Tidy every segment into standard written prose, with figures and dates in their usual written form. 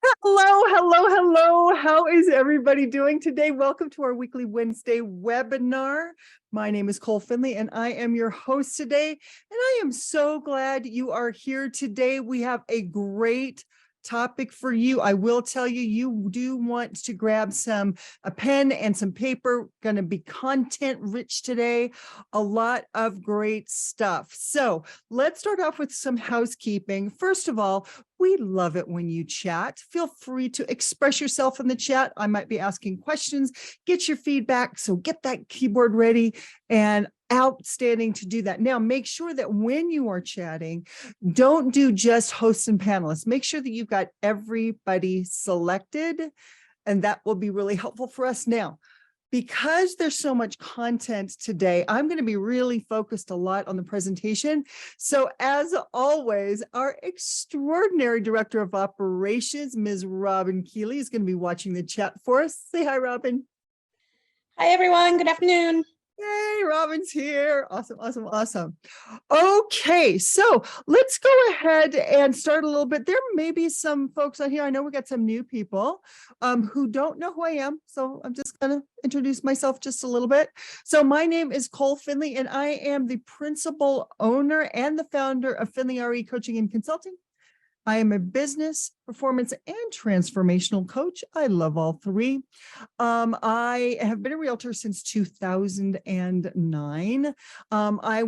Hello, hello, hello. How is everybody doing today? Welcome to our weekly Wednesday webinar. My name is Cole Finley and I am your host today. And I am so glad you are here today. We have a great topic for you. I will tell you, you do want to grab a pen and some paper. Going to be content rich today. A lot of great stuff. So let's start off with some housekeeping. First of all, we love it when you chat. Feel free to express yourself in the chat. I might be asking questions, get your feedback. So get that keyboard ready, and outstanding to do that. Now, make sure that when you are chatting, don't do just hosts and panelists. Make sure that you've got everybody selected, and that will be really helpful for us. Now, because there's so much content today, I'm going to be really focused a lot on the presentation. So as always, our extraordinary Director of Operations, Ms. Robin Keeley, is going to be watching the chat for us. Say hi, Robin. Hi, everyone. Good afternoon. Yay, Robin's here. Awesome, awesome, awesome. Okay, so let's go ahead and start a little bit. There may be some folks on here. I know we got some new people who don't know who I am. So I'm just going to introduce myself just a little bit. So my name is Cole Finley, and I am the principal owner and the founder of Finley RE Coaching and Consulting. I am a business, performance, and transformational coach. I love all three. I have been a realtor since 2009. I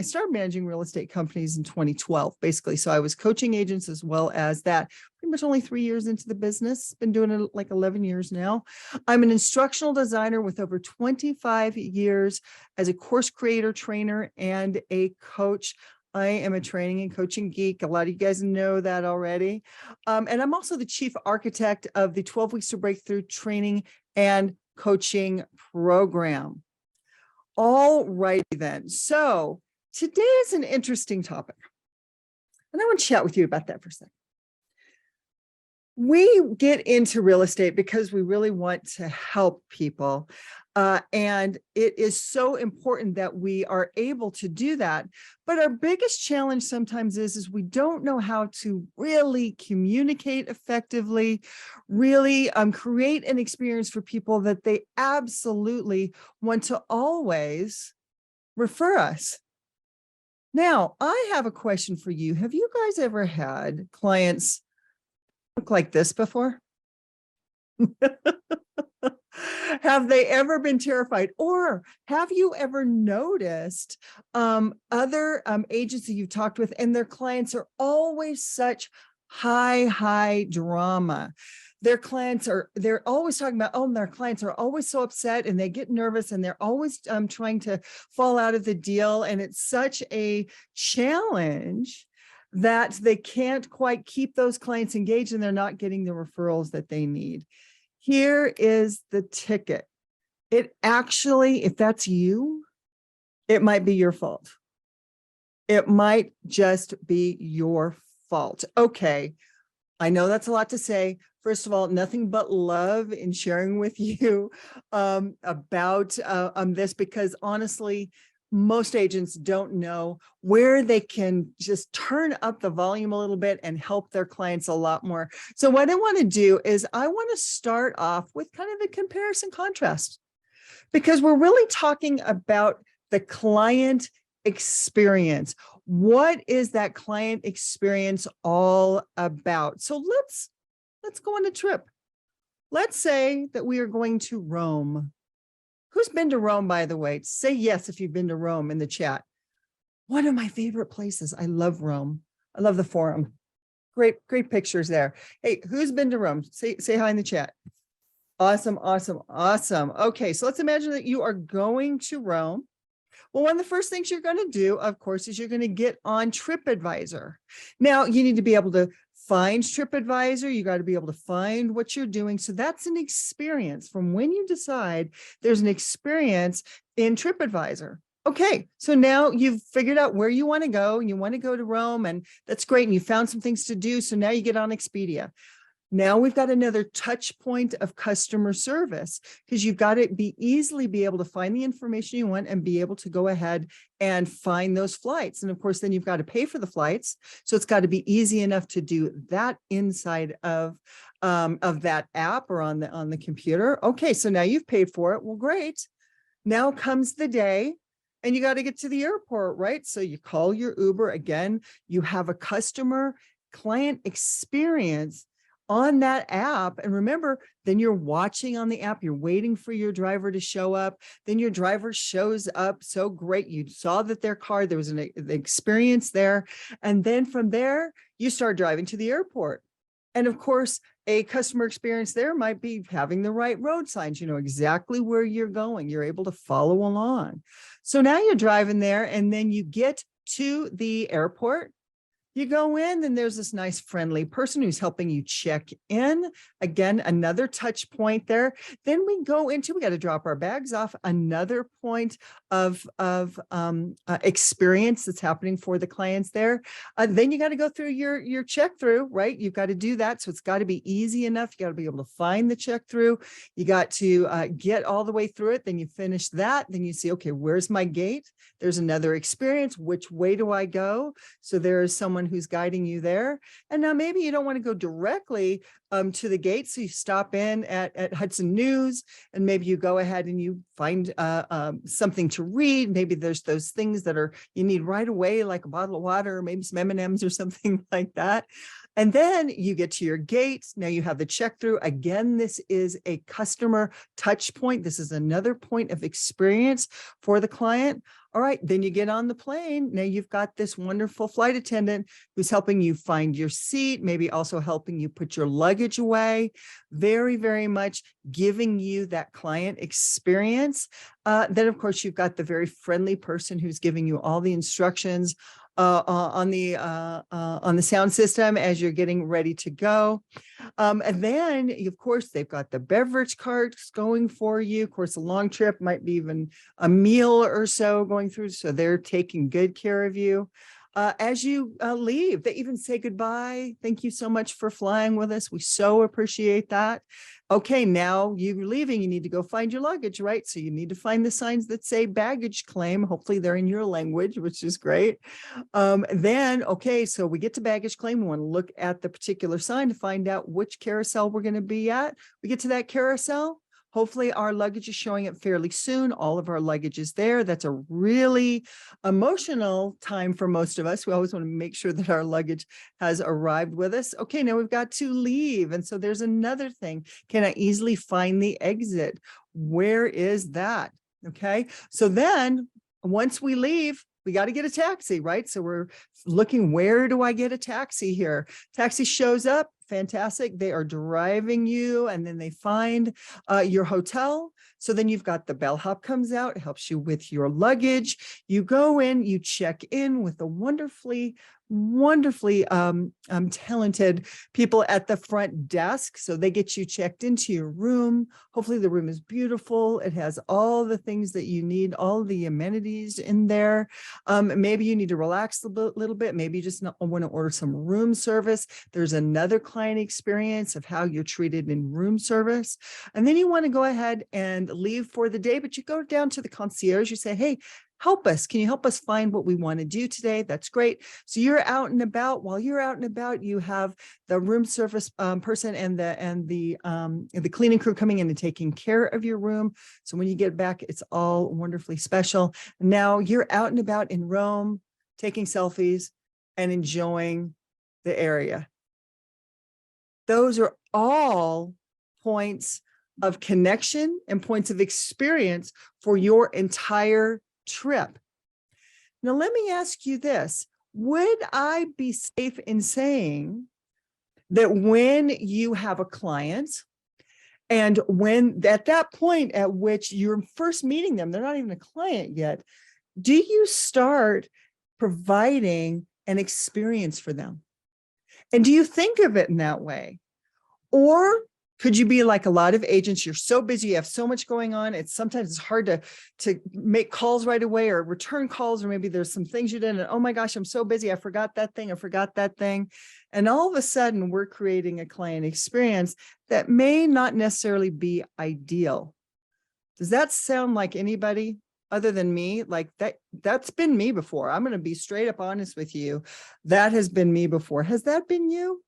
started managing real estate companies in 2012, basically. So I was coaching agents as well as that. Pretty much only 3 years into the business. Been doing it like 11 years now. I'm an instructional designer with over 25 years as a course creator, trainer, and a coach. I am a training and coaching geek. A lot of you guys know that already. And I'm also the chief architect of the 12 Weeks to Breakthrough training and coaching program. All righty then. So today is an interesting topic. And I want to chat with you about that for a second. We get into real estate because we really want to help people. And it is so important that we are able to do that. But our biggest challenge sometimes is we don't know how to really communicate effectively, really create an experience for people that they absolutely want to always refer us. Now, I have a question for you. Have you guys ever had clients look like this before? Have they ever been terrified? Or have you ever noticed other agents that you've talked with and their clients are always such high drama? They're always talking about, their clients are always so upset and they get nervous and they're always trying to fall out of the deal. And it's such a challenge that they can't quite keep those clients engaged and they're not getting the referrals that they need. Here is the ticket. It actually, if that's you, it might be your fault. It might just be your fault. Okay, I know that's a lot to say. First of all, nothing but love in sharing with you about this, because honestly, most agents don't know where they can just turn up the volume a little bit and help their clients a lot more. So what I want to do is I want to start off with kind of a comparison contrast, because we're really talking about the client experience. What is that client experience all about? So let's go on a trip. Let's say that we are going to Rome. Who's been to Rome, by the way? Say yes if you've been to Rome in the chat. One of my favorite places. I love Rome. I love the Forum. Great pictures there. Hey, who's been to Rome? Say hi in the chat. Awesome. Okay, so let's imagine that you are going to Rome. Well, one of the first things you're going to do, of course, is you're going to get on TripAdvisor. Now, you need to be able to find TripAdvisor. You got to be able to find what you're doing. So that's an experience from when you decide there's an experience in TripAdvisor. Okay, so now you've figured out where you want to go and you want to go to Rome, and that's great. And you found some things to do. So now you get on Expedia. Now we've got another touch point of customer service, because you've got to easily be able to find the information you want and be able to go ahead and find those flights. And of course, then you've got to pay for the flights. So it's got to be easy enough to do that inside of that app or on the computer. Okay, so now you've paid for it. Well, great. Now comes the day and you got to get to the airport, right? So you call your Uber. Again, you have a customer client experience on that app. And remember, then you're watching on the app, you're waiting for your driver to show up. Then your driver shows up. So great. You saw that their car, there was an experience there. And then from there, you start driving to the airport. And of course, a customer experience there might be having the right road signs. You know exactly where you're going. You're able to follow along. So now you're driving there, and then you get to the airport. You go in, and there's this nice friendly person who's helping you check in. Again, another touch point there. Then we go into, we got to drop our bags off, another point of experience that's happening for the clients there. Then you got to go through your check through, right? You've got to do that. So it's got to be easy enough. You got to be able to find the check through. You got to get all the way through it. Then you finish that. Then you see, okay, where's my gate? There's another experience. Which way do I go? So there is someone who's guiding you there. And now maybe you don't want to go directly to the gate. So you stop in at Hudson News, and maybe you go ahead and you find something to read. Maybe there's those things that you need right away, like a bottle of water, or maybe some M&Ms or something like that. And then you get to your gate. Now you have the check through. Again, this is a customer touch point. This is another point of experience for the client. All right, then you get on the plane. Now you've got this wonderful flight attendant who's helping you find your seat, maybe also helping you put your luggage away, very, very much giving you that client experience. Then, of course, you've got the very friendly person who's giving you all the instructions on the sound system as you're getting ready to go. And then, of course, they've got the beverage carts going for you. Of course, a long trip might be even a meal or so going through. So they're taking good care of you. As you leave, they even say goodbye. Thank you so much for flying with us. We so appreciate that. Okay, now you're leaving. You need to go find your luggage, right? So you need to find the signs that say baggage claim. Hopefully they're in your language, which is great. Then, okay, so we get to baggage claim. We want to look at the particular sign to find out which carousel we're going to be at. We get to that carousel. Hopefully our luggage is showing up fairly soon. All of our luggage is there. That's a really emotional time for most of us. We always want to make sure that our luggage has arrived with us. Okay, now we've got to leave. And so there's another thing. Can I easily find the exit? Where is that? Okay, so then once we leave, we got to get a taxi, right? So we're looking, where do I get a taxi here? Taxi shows up. Fantastic. They are driving you, and then they find your hotel. So then you've got the bellhop comes out, helps you with your luggage. You go in, you check in with the wonderfully talented people at the front desk. So they get you checked into your room. Hopefully the room is beautiful. It has all the things that you need, all the amenities in there. Maybe you need to relax a little bit. Maybe you just want to order some room service. There's another client experience of how you're treated in room service. And then you want to go ahead and leave for the day, but you go down to the concierge. You say, hey, help us. Can you help us find what we want to do today? That's great. So you're out and about. While you're out and about, you have the room service person and the cleaning crew coming in and taking care of your room. So when you get back, it's all wonderfully special. Now you're out and about in Rome, taking selfies and enjoying the area. Those are all points of connection and points of experience for your entire trip. Now, let me ask you this. Would I be safe in saying that when you have a client, and when at that point at which you're first meeting them, they're not even a client yet, do you start providing an experience for them? And do you think of it in that way? Or Could you be like a lot of agents? You're so busy, you have so much going on. Sometimes it's hard to make calls right away or return calls, or maybe there's some things you did and oh my gosh, I'm so busy. I forgot that thing. I forgot that thing. And all of a sudden we're creating a client experience that may not necessarily be ideal. Does that sound like anybody other than me? Like that's been me before. I'm going to be straight up honest with you. That has been me before. Has that been you?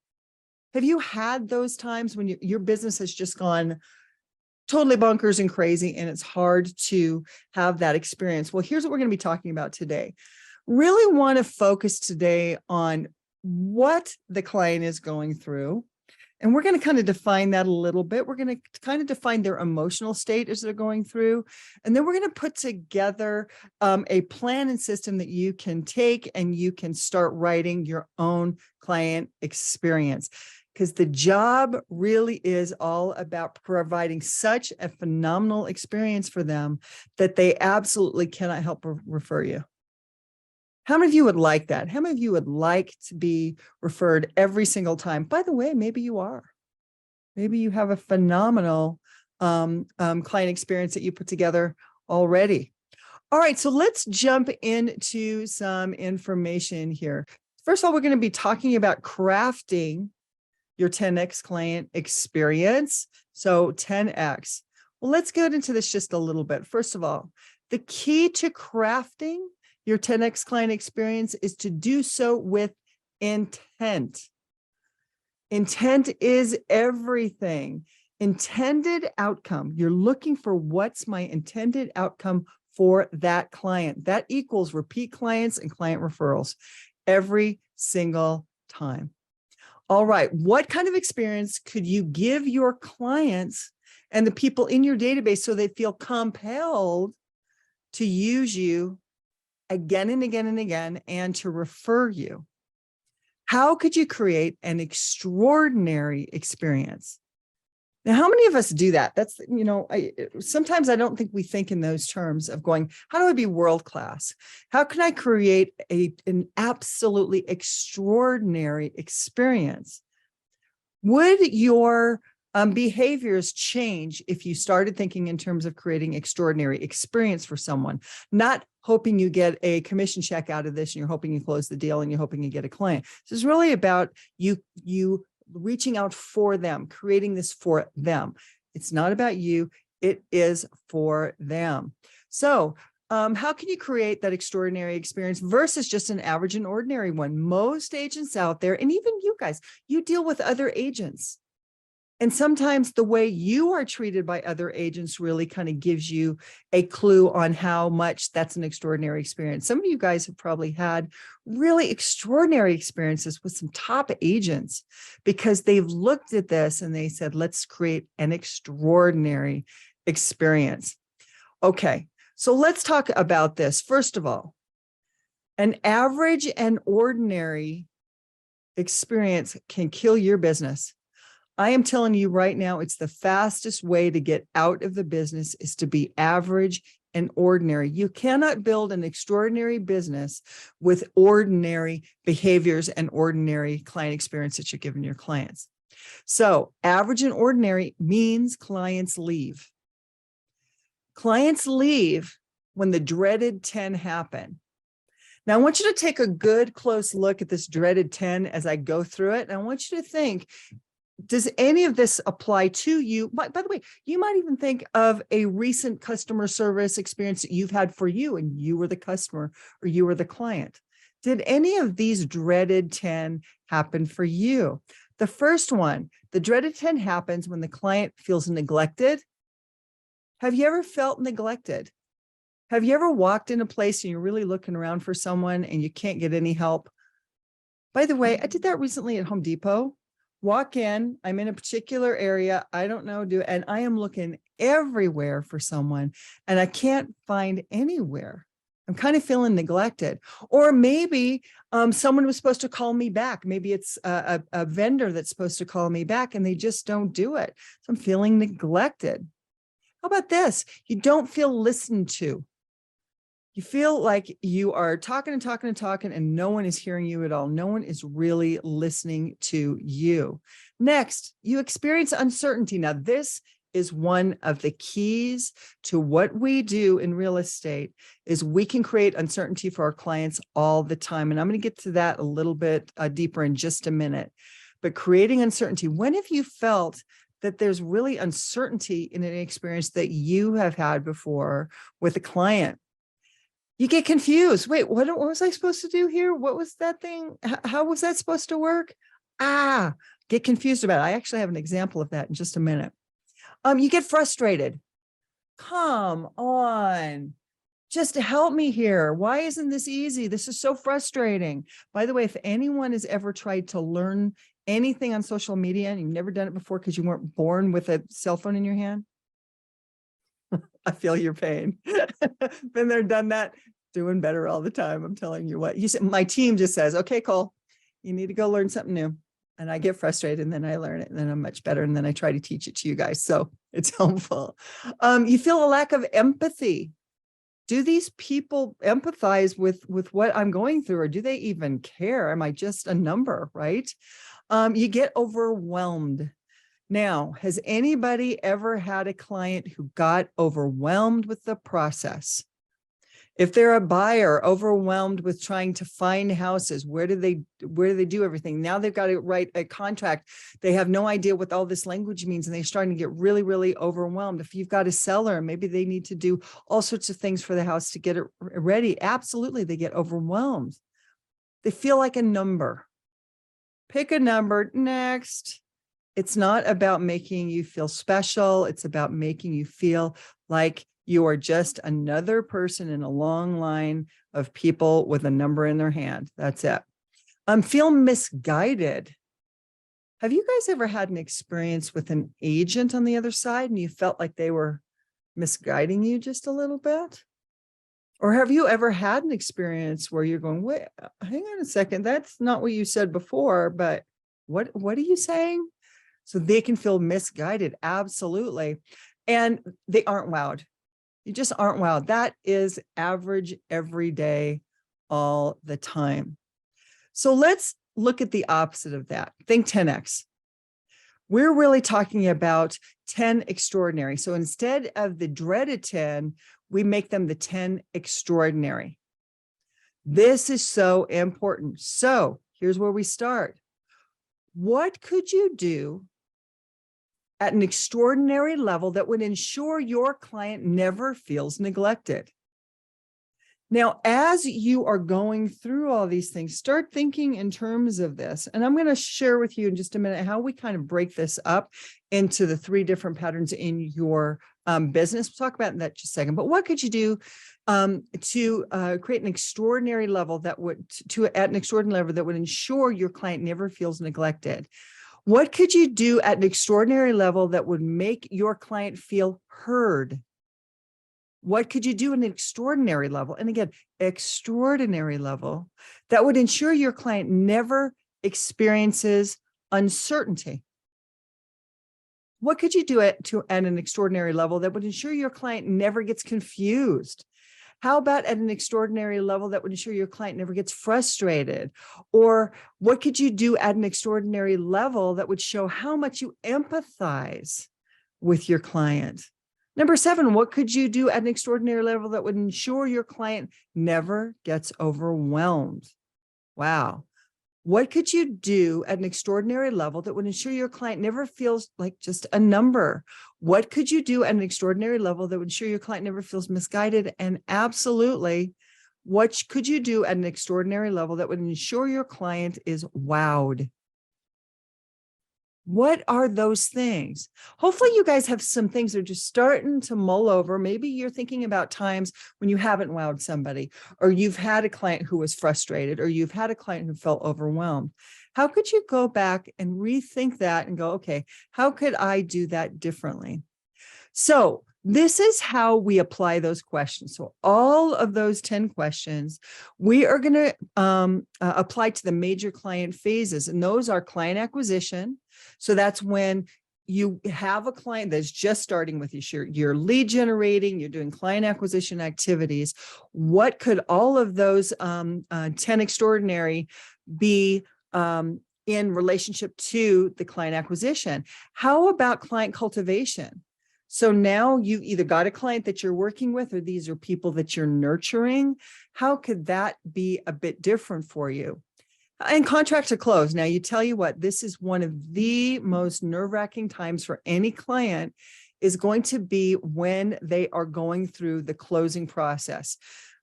Have you had those times when your business has just gone totally bonkers and crazy and it's hard to have that experience? Well, here's what we're going to be talking about today. Really want to focus today on what the client is going through. And we're going to kind of define that a little bit. We're going to kind of define their emotional state as they're going through. And then we're going to put together a plan and system that you can take and you can start writing your own client experience. Because the job really is all about providing such a phenomenal experience for them that they absolutely cannot help but refer you. How many of you would like that? How many of you would like to be referred every single time? By the way, maybe you are. Maybe you have a phenomenal client experience that you put together already. All right, so let's jump into some information here. First of all, we're going to be talking about crafting your 10X client experience. So 10X. Well, let's get into this just a little bit. First of all, the key to crafting your 10X client experience is to do so with intent. Intent is everything. Intended outcome. You're looking for what's my intended outcome for that client. That equals repeat clients and client referrals every single time. All right, what kind of experience could you give your clients and the people in your database so they feel compelled to use you again and again and again and to refer you? How could you create an extraordinary experience? Now, how many of us do that? That's, sometimes I don't think we think in those terms of going, how do I be world-class? How can I create an absolutely extraordinary experience? Would your behaviors change if you started thinking in terms of creating extraordinary experience for someone, not hoping you get a commission check out of this and you're hoping you close the deal and you're hoping you get a client? This is really about you reaching out for them, creating this for them. It's not about you, it is for them. So how can you create that extraordinary experience versus just an average and ordinary one? Most agents out there, and even you guys, you deal with other agents. And sometimes the way you are treated by other agents really kind of gives you a clue on how much that's an extraordinary experience. Some of you guys have probably had really extraordinary experiences with some top agents because they've looked at this and they said, let's create an extraordinary experience. Okay, so let's talk about this. First of all, an average and ordinary experience can kill your business. I am telling you right now, it's the fastest way to get out of the business is to be average and ordinary. You cannot build an extraordinary business with ordinary behaviors and ordinary client experience that you're giving your clients. So average and ordinary means clients leave. Clients leave when the dreaded 10 happen. Now, I want you to take a good close look at this dreaded 10 as I go through it. And I want you to think, does any of this apply to you? By the way, you might even think of a recent customer service experience that you've had for you and you were the customer or you were the client. Did any of these dreaded 10 happen for you? The first one, the dreaded 10 happens when the client feels neglected. Have you ever felt neglected? Have you ever walked in a place and you're really looking around for someone and you can't get any help? By the way, I did that recently at Home Depot. Walk in, I'm in a particular area, I don't know, and I am looking everywhere for someone and I can't find anywhere. I'm kind of feeling neglected. Or maybe someone was supposed to call me back. Maybe it's a vendor that's supposed to call me back and they just don't do it. So I'm feeling neglected. How about this? You don't feel listened to. You feel like you are talking and talking and talking, and no one is hearing you at all. No one is really listening to you. Next, you experience uncertainty. Now, this is one of the keys to what we do in real estate is we can create uncertainty for our clients all the time. And I'm going to get to that a little bit deeper in just a minute. But creating uncertainty, when have you felt that there's really uncertainty in an experience that you have had before with a client? You get confused. Wait, what was I supposed to do here? What was that thing? How was that supposed to work? Get confused about it. I actually have an example of that in just a minute. You get frustrated. Come on, just help me here. Why isn't this easy? This is so frustrating. By the way, if anyone has ever tried to learn anything on social media and you've never done it before because you weren't born with a cell phone in your hand, I feel your pain. Been there, done that, doing better all the time. I'm telling you what. You said my team just says, okay, Cole, you need to go learn something new. And I get frustrated and then I learn it and then I'm much better. And then I try to teach it to you guys. So it's helpful. You feel a lack of empathy. Do these people empathize with what I'm going through, or do they even care? Am I just a number, right? You get overwhelmed. Now, has anybody ever had a client who got overwhelmed with the process? If they're a buyer overwhelmed with trying to find houses, where do they do everything? Now they've got to write a contract. They have no idea what all this language means, and they're starting to get really, really overwhelmed. If you've got a seller, maybe they need to do all sorts of things for the house to get it ready. Absolutely, they get overwhelmed. They feel like a number. Pick a number. Next. It's not about making you feel special. It's about making you feel like you are just another person in a long line of people with a number in their hand. That's it. Feel misguided. Have you guys ever had an experience with an agent on the other side and you felt like they were misguiding you just a little bit? Or have you ever had an experience where you're going, wait, hang on a second, that's not what you said before, but what are you saying? So they can feel misguided. Absolutely. And they aren't wowed. You just aren't wowed. That is average every day, all the time. So let's look at the opposite of that. Think 10X. We're really talking about 10 extraordinary. So instead of the dreaded 10, we make them the 10 extraordinary. This is so important. So here's where we start. What could you do at an extraordinary level that would ensure your client never feels neglected? Now, as you are going through all these things, start thinking in terms of this. And I'm going to share with you in just a minute how we kind of break this up into the 3 different patterns in your business. We'll talk about that in just a second. But what could you do to create an extraordinary level that would, at an extraordinary level that would ensure your client never feels neglected? What could you do at an extraordinary level that would make your client feel heard? What could you do at an extraordinary level? And again, extraordinary level that would ensure your client never experiences uncertainty. What could you do at an extraordinary level that would ensure your client never gets confused? How about at an extraordinary level that would ensure your client never gets frustrated? Or what could you do at an extraordinary level that would show how much you empathize with your client? Number 7, what could you do at an extraordinary level that would ensure your client never gets overwhelmed? Wow. What could you do at an extraordinary level that would ensure your client never feels like just a number? What could you do at an extraordinary level that would ensure your client never feels misguided? And absolutely, what could you do at an extraordinary level that would ensure your client is wowed? What are those things? Hopefully you guys have some things that are just starting to mull over. Maybe you're thinking about times when you haven't wowed somebody, or you've had a client who was frustrated, or you've had a client who felt overwhelmed. How could you go back and rethink that and go, okay, how could I do that differently? So this is how we apply those questions. So all of those 10 questions, we are going to apply to the major client phases. And those are client acquisition. So that's when you have a client that's just starting with you, you're lead generating, you're doing client acquisition activities. What could all of those 10 extraordinary be in relationship to the client acquisition? How about client cultivation? So now you either got a client that you're working with, or these are people that you're nurturing. How could that be a bit different for you? And contract to close. Now, you tell you what, this is one of the most nerve-wracking times for any client, is going to be when they are going through the closing process.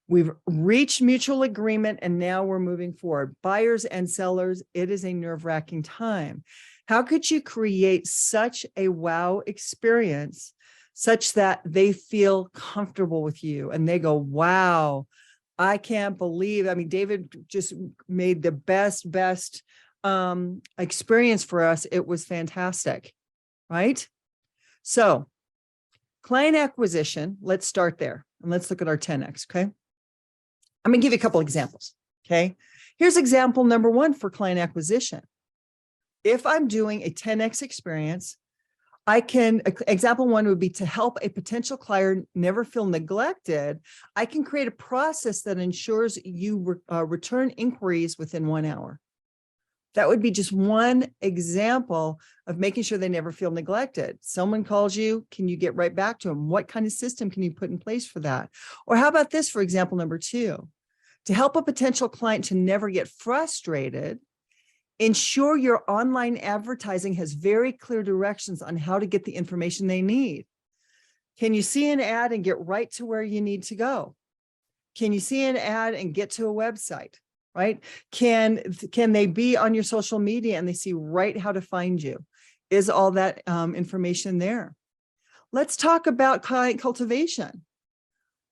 We've reached mutual agreement and now we're moving forward. Buyers and sellers, it is a nerve-wracking time. How could you create such a wow experience such that they feel comfortable with you and they go, wow, I can't believe, I mean, David just made the best experience for us. It was fantastic, right? So client acquisition, let's start there and let's look at our 10X, okay? I'm gonna give you a couple examples, okay? Here's example number one for client acquisition. If I'm doing a 10X experience, example one would be to help a potential client never feel neglected. I can create a process that ensures you return inquiries within 1 hour. That would be just one example of making sure they never feel neglected. Someone calls you, can you get right back to them? What kind of system can you put in place for that? Or how about this for example number two? To help a potential client to never get frustrated, ensure your online advertising has very clear directions on how to get the information they need. Can you see an ad and get right to where you need to go? Can you see an ad and get to a website, right? Can they be on your social media and they see right how to find you? Is all that information there? Let's talk about client cultivation.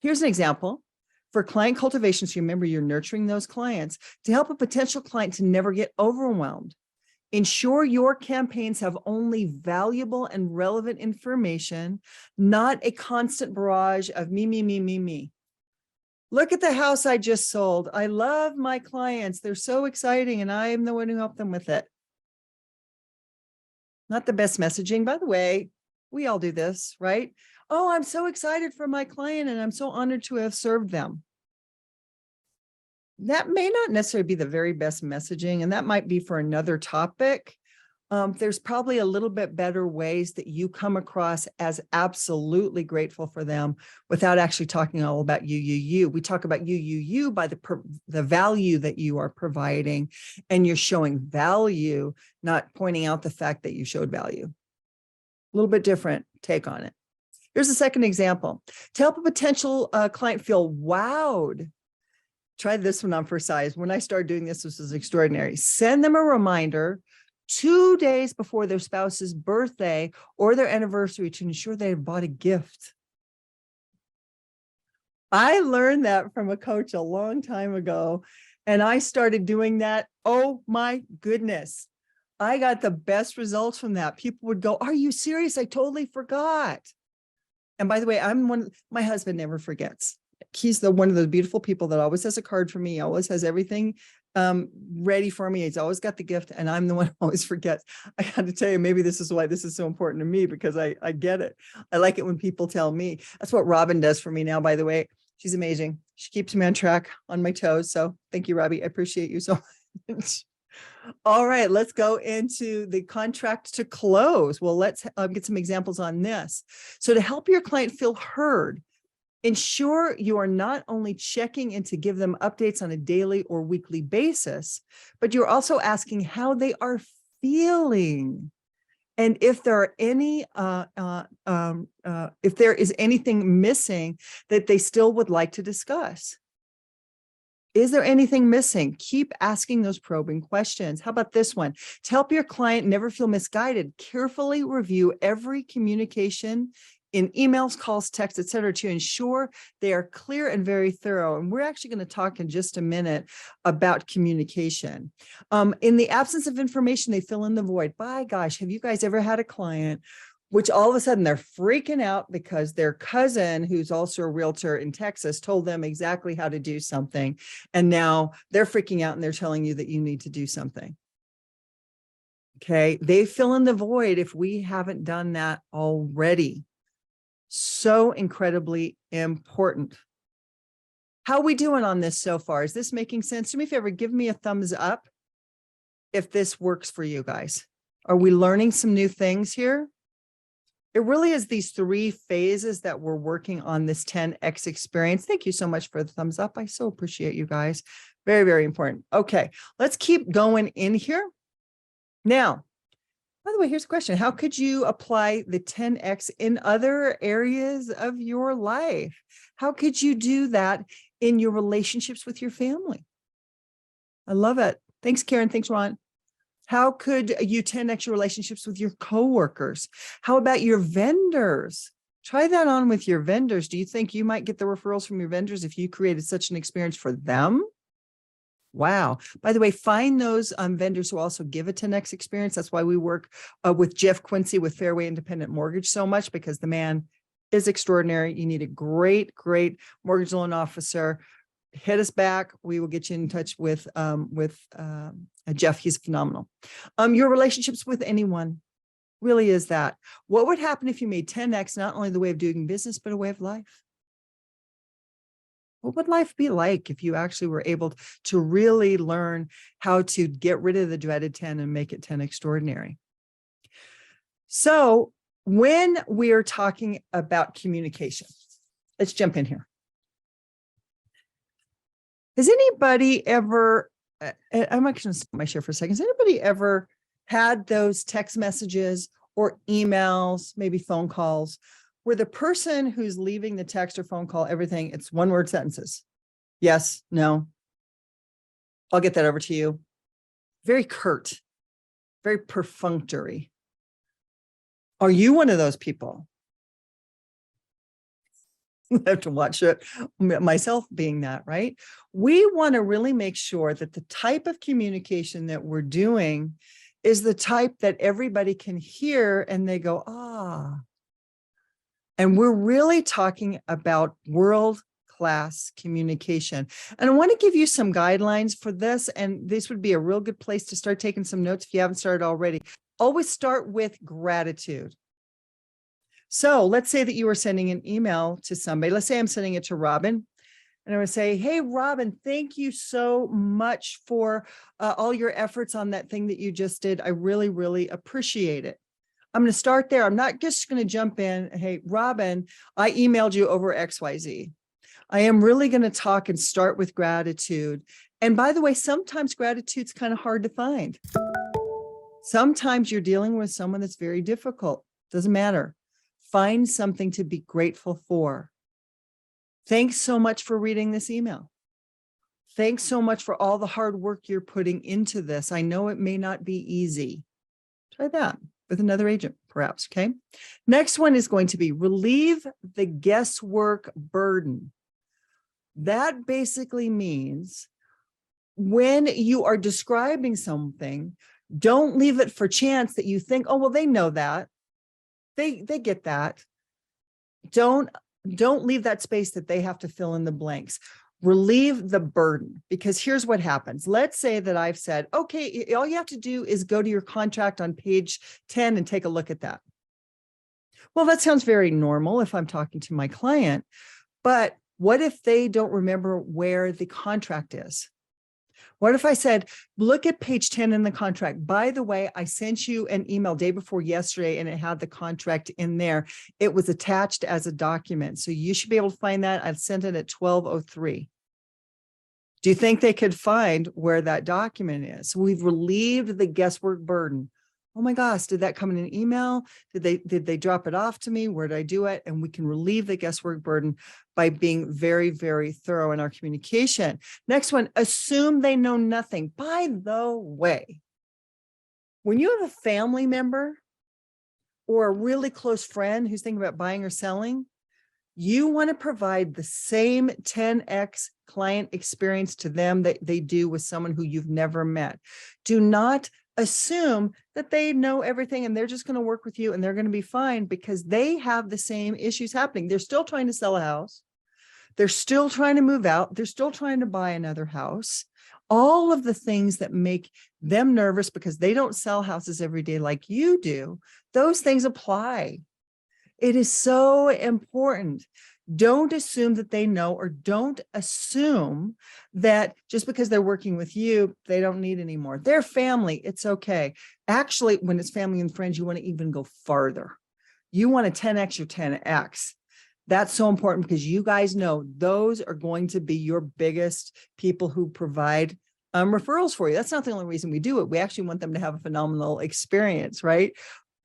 Here's an example. For client cultivation, so you remember you're nurturing those clients, to help a potential client to never get overwhelmed. Ensure your campaigns have only valuable and relevant information, not a constant barrage of me, me, me, me, me. Look at the house I just sold. I love my clients. They're so exciting and I am the one who helped them with it. Not the best messaging, by the way. We all do this, right? Oh, I'm so excited for my client and I'm so honored to have served them. That may not necessarily be the very best messaging, and that might be for another topic. There's probably a little bit better ways that you come across as absolutely grateful for them without actually talking all about you. We talk about you by the value that you are providing, and you're showing value, not pointing out the fact that you showed value. A little bit different take on it. Here's a second example. To help a potential client feel wowed, try this one on for size. When I started doing this, this was extraordinary. Send them a reminder 2 days before their spouse's birthday or their anniversary to ensure they have bought a gift. I learned that from a coach a long time ago, and I started doing that. Oh my goodness. I got the best results from that. People would go, are you serious? I totally forgot. And by the way, my husband never forgets. He's one of the beautiful people that always has a card for me, always has everything ready for me. He's always got the gift, and I'm the one who always forgets. I got to tell you, maybe this is why this is so important to me, because I get it. I like it when people tell me. That's what Robin does for me now, by the way. She's amazing. She keeps me on track, on my toes. So thank you, Robbie. I appreciate you so much. All right, let's go into the contract to close. Well, let's get some examples on this. So to help your client feel heard, ensure you are not only checking in to give them updates on a daily or weekly basis, but you're also asking how they are feeling. And if there are any, if there is anything missing that they still would like to discuss. Is there anything missing? Keep asking those probing questions. How about this one? To help your client never feel misguided, carefully review every communication in emails, calls, texts, et cetera, to ensure they are clear and very thorough. And we're actually going to talk in just a minute about communication. In the absence of information, they fill in the void. By gosh, have you guys ever had a client which all of a sudden they're freaking out because their cousin, who's also a realtor in Texas, told them exactly how to do something. And now they're freaking out and they're telling you that you need to do something. Okay. They fill in the void if we haven't done that already. So incredibly important. How are we doing on this so far? Is this making sense? Do me a favor, give me a thumbs up if this works for you guys. Are we learning some new things here? It really is these three phases that we're working on this 10X experience. Thank you so much for the thumbs up. I so appreciate you guys. Very, very important. Okay, let's keep going in here. Now, by the way, here's a question. How could you apply the 10X in other areas of your life? How could you do that in your relationships with your family? I love it. Thanks, Karen. Thanks, Ron. How could you 10X your relationships with your coworkers? How about your vendors? Try that on with your vendors. Do you think you might get the referrals from your vendors if you created such an experience for them? Wow. By the way, find those vendors who also give a 10X experience. That's why we work with Jeff Quincy with Fairway Independent Mortgage so much, because the man is extraordinary. You need a great, great mortgage loan officer. Hit us back. We will get you in touch with Jeff. He's phenomenal. Your relationships with anyone really is that. What would happen if you made 10X not only the way of doing business, but a way of life? What would life be like if you actually were able to really learn how to get rid of the dreaded 10 and make it 10 extraordinary? So when we are talking about communication, let's jump in here. Has anybody ever, I'm actually going to stop my share for a second. Has anybody ever had those text messages or emails, maybe phone calls, where the person who's leaving the text or phone call, everything, it's one word sentences? Yes, no, I'll get that over to you. Very curt, very perfunctory. Are you one of those people? I have to watch it myself being that, right? We want to really make sure that the type of communication that we're doing is the type that everybody can hear and they go, ah. And we're really talking about world-class communication. And I want to give you some guidelines for this, and this would be a real good place to start taking some notes if you haven't started already. Always start with gratitude. So let's say that you are sending an email to somebody. Let's say I'm sending it to Robin. And I would say, hey, Robin, thank you so much for all your efforts on that thing that you just did. I really, really appreciate it. I'm going to start there. I'm not just going to jump in. Hey, Robin, I emailed you over XYZ. I am really going to talk and start with gratitude. And by the way, sometimes gratitude's kind of hard to find. Sometimes you're dealing with someone that's very difficult. Doesn't matter. Find something to be grateful for. Thanks so much for reading this email. Thanks so much for all the hard work you're putting into this. I know it may not be easy. Try that with another agent, perhaps, okay? Next one is going to be relieve the guesswork burden. That basically means when you are describing something, don't leave it for chance that you think, oh, well, they know that. They get that. Don't leave that space that they have to fill in the blanks. Relieve the burden, because here's what happens. Let's say that I've said, okay, all you have to do is go to your contract on page 10 and take a look at that. Well, that sounds very normal if I'm talking to my client, but what if they don't remember where the contract is? What if I said, look at page 10 in the contract. By the way, I sent you an email day before yesterday and it had the contract in there. It was attached as a document. So you should be able to find that. I sent it at 12:03. Do you think they could find where that document is? We've relieved the guesswork burden. Oh my gosh, did that come in an email? Did they drop it off to me? Where did I do it? And we can relieve the guesswork burden by being very, very thorough in our communication. Next one, assume they know nothing. By the way, when you have a family member or a really close friend who's thinking about buying or selling, you want to provide the same 10X client experience to them that they do with someone who you've never met. Do not assume that they know everything and they're just going to work with you and they're going to be fine, because they have the same issues happening. They're still trying to sell a house. They're still trying to move out. They're still trying to buy another house. all of the things that make them nervous because they don't sell houses every day like you do, those things apply. It is so important. Don't assume that they know, or don't assume that just because they're working with you, they don't need any more. They're family. It's okay. Actually, when it's family and friends, you want to even go farther. You want to 10X your 10X. That's so important because you guys know those are going to be your biggest people who provide referrals for you. That's not the only reason we do it. We actually want them to have a phenomenal experience, right?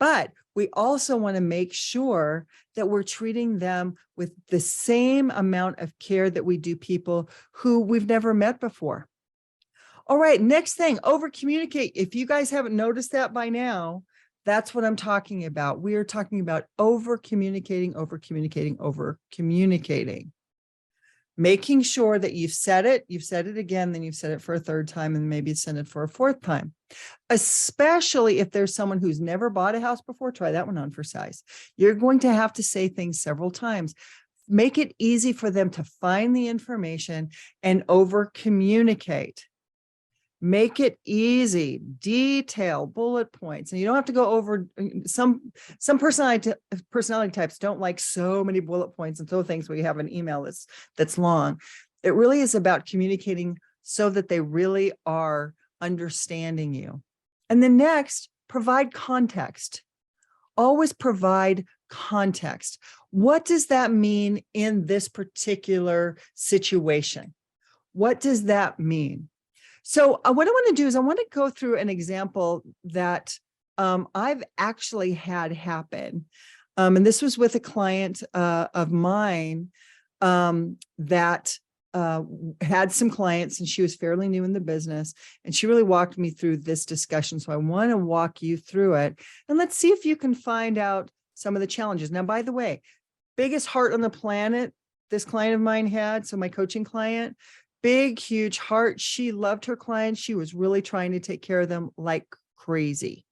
But we also want to make sure that we're treating them with the same amount of care that we do people who we've never met before. All right, next thing, over communicate. If you guys haven't noticed that by now, that's what I'm talking about. We are talking about over communicating, over communicating, over communicating. Making sure that you've said it again, then you've said it for a third time, and maybe send it for a fourth time. Especially if there's someone who's never bought a house before, try that one on for size. You're going to have to say things several times. Make it easy for them to find the information and over communicate. Make it easy, detail, bullet points. And you don't have to go over some personality types don't like so many bullet points and so things where you have an email that's long. It really is about communicating so that they really are understanding you. And then next, provide context. Always provide context. What does that mean in this particular situation? What does that mean? So what I want to do is I want to go through an example that I've actually had happen. And this was with a client of mine that had some clients, and she was fairly new in the business, and she really walked me through this discussion. So I want to walk you through it, and let's see if you can find out some of the challenges. Now, by the way, biggest heart on the planet this client of mine had. So my coaching client, big, huge heart. She loved her clients. She was really trying to take care of them like crazy.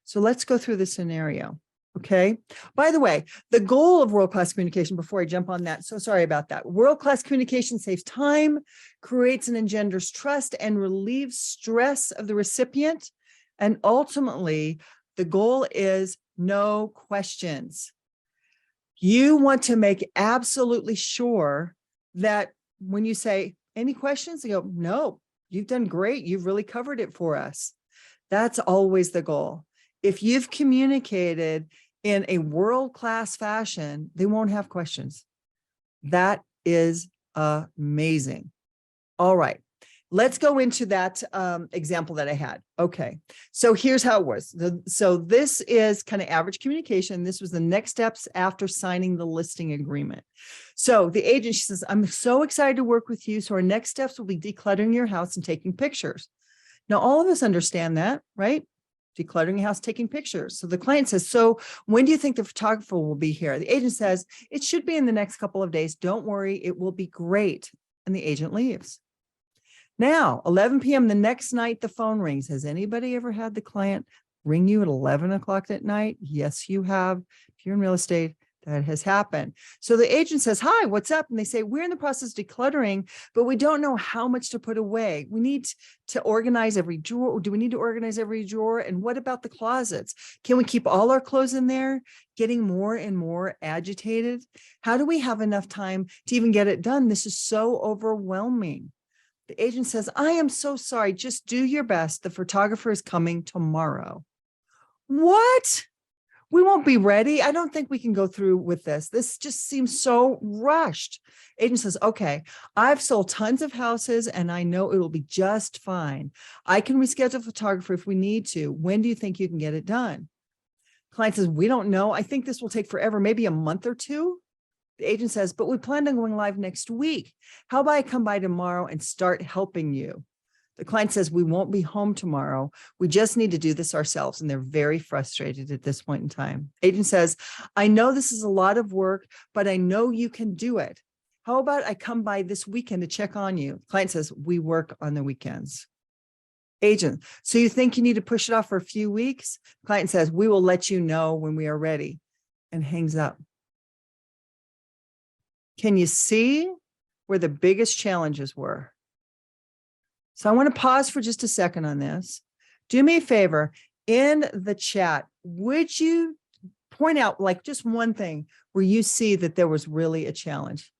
So let's go through the scenario. Okay. By the way, the goal of world-class communication, before I jump on that, so sorry about that. World-class communication saves time, creates and engenders trust, and relieves stress of the recipient. And ultimately, the goal is no questions. You want to make absolutely sure that when you say, any questions? They go, no, you've done great. You've really covered it for us. That's always the goal. If you've communicated in a world-class fashion, they won't have questions. That is amazing. All right. Let's go into that example that I had. Okay. So here's how it was. So this is kind of average communication. This was the next steps after signing the listing agreement. So the agent, she says, I'm so excited to work with you. So our next steps will be decluttering your house and taking pictures. Now, all of us understand that, right? Decluttering your house, taking pictures. So the client says, so when do you think the photographer will be here? The agent says, it should be in the next couple of days. Don't worry, it will be great. And the agent leaves. Now, 11 p.m. the next night, the phone rings. Has anybody ever had the client ring you at 11 o'clock at night? Yes, you have. If you're in real estate, that has happened. So the agent says, hi, what's up? And they say, we're in the process of decluttering, but we don't know how much to put away. We need to organize every drawer. Do we need to organize every drawer? And what about the closets? Can we keep all our clothes in there? Getting more and more agitated. How do we have enough time to even get it done? This is so overwhelming. The agent says, I am so sorry. Just do your best. The photographer is coming tomorrow. What? We won't be ready. I don't think we can go through with this. This just seems so rushed. Agent says, okay, I've sold tons of houses and I know it will be just fine. I can reschedule a photographer if we need to. When do you think you can get it done? Client says, we don't know. I think this will take forever, maybe a month or two. The agent says, but we plan on going live next week. How about I come by tomorrow and start helping you? The client says, we won't be home tomorrow. We just need to do this ourselves. And they're very frustrated at this point in time. Agent says, I know this is a lot of work, but I know you can do it. How about I come by this weekend to check on you? Client says, we work on the weekends. Agent, so you think you need to push it off for a few weeks? Client says, we will let you know when we are ready, and hangs up. Can you see where the biggest challenges were? So I want to pause for just a second on this. Do me a favor in the chat. Would you point out like just one thing where you see that there was really a challenge?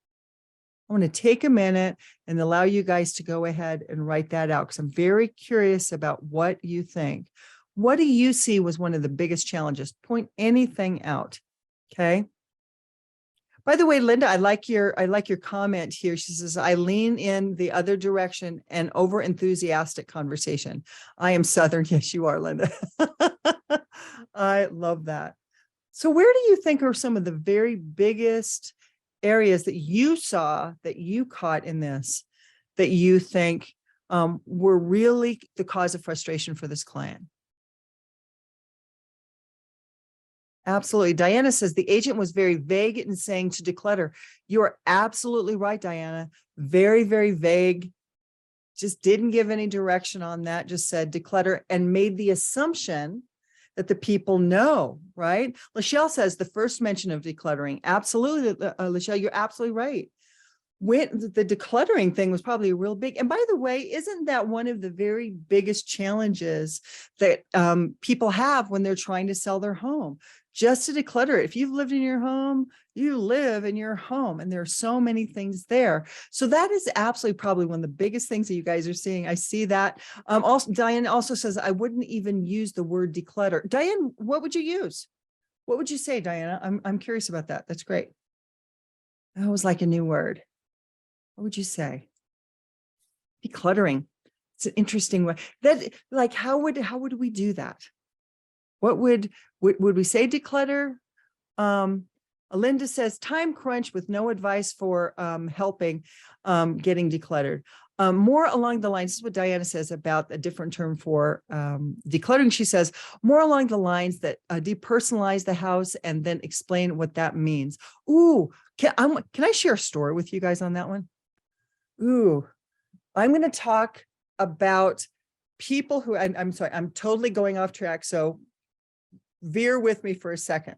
I want to take a minute and allow you guys to go ahead and write that out because I'm very curious about what you think. What do you see was one of the biggest challenges? Point anything out. Okay. By the way, Linda, I like your comment here. She says, I lean in the other direction and over enthusiastic conversation. I am Southern. Yes, you are, Linda. I love that. So where do you think are some of the very biggest areas that you saw, that you caught in this, that you think were really the cause of frustration for this client? Absolutely. Diana says the agent was very vague in saying to declutter. You are absolutely right, Diana. Very, very vague. Just didn't give any direction on that. Just said declutter and made the assumption that the people know, right? Lachelle says the first mention of decluttering. Absolutely, Lachelle, you're absolutely right. When the decluttering thing was probably real big. And by the way, isn't that one of the very biggest challenges that people have when they're trying to sell their home? Just to declutter it. If you've lived in your home, you live in your home, and there are so many things there. So that is absolutely probably one of the biggest things that you guys are seeing. I see that. Also, Diane also says, I wouldn't even use the word declutter. Diane, what would you use? What would you say, Diana? I'm curious about that. That's great. That was like a new word. What would you say? Decluttering. It's an interesting way. That, like, how would we do that? What would we say declutter? Linda says time crunch with no advice for helping getting decluttered. More along the lines, this is what Diana says about a different term for decluttering. She says more along the lines that depersonalize the house and then explain what that means. Ooh, can I share a story with you guys on that one? Ooh, I'm going to talk about people who, I'm sorry, I'm totally going off track. So veer with me for a second.